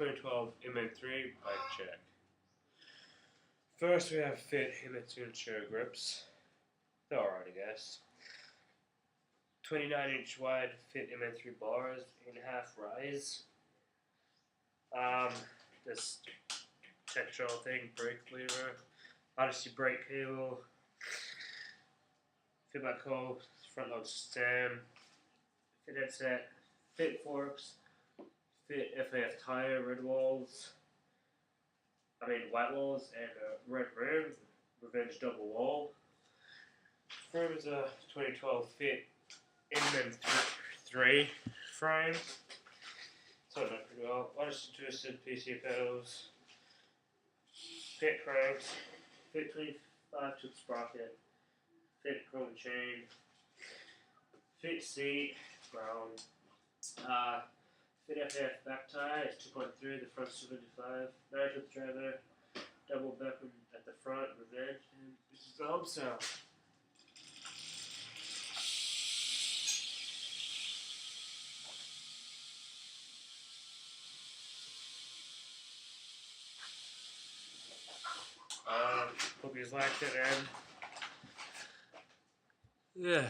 2012 inman 3 bike check. First we have fit inman 2 and show grips. They're alright, I guess. 29-inch wide fit inman 3 bars, 8.5 rise. This textural thing, brake lever, Odyssey brake cable, fit by co, front load stem, fit headset, fit forks, fit FAF tire, white walls, and a red rim, Revenge double wall. Frame is a 2012 fit inman 3 frame. So it went pretty well. Odyssey twisted PC pedals, fit cranks, fit 25 tooth sprocket, fit chrome chain, fit seat, brown, fit FF back tie is 2.3, the front 75, 9 tooth driver, double Beckham at the front, Revenge, and this is the home sound. Hope you liked it, and yeah.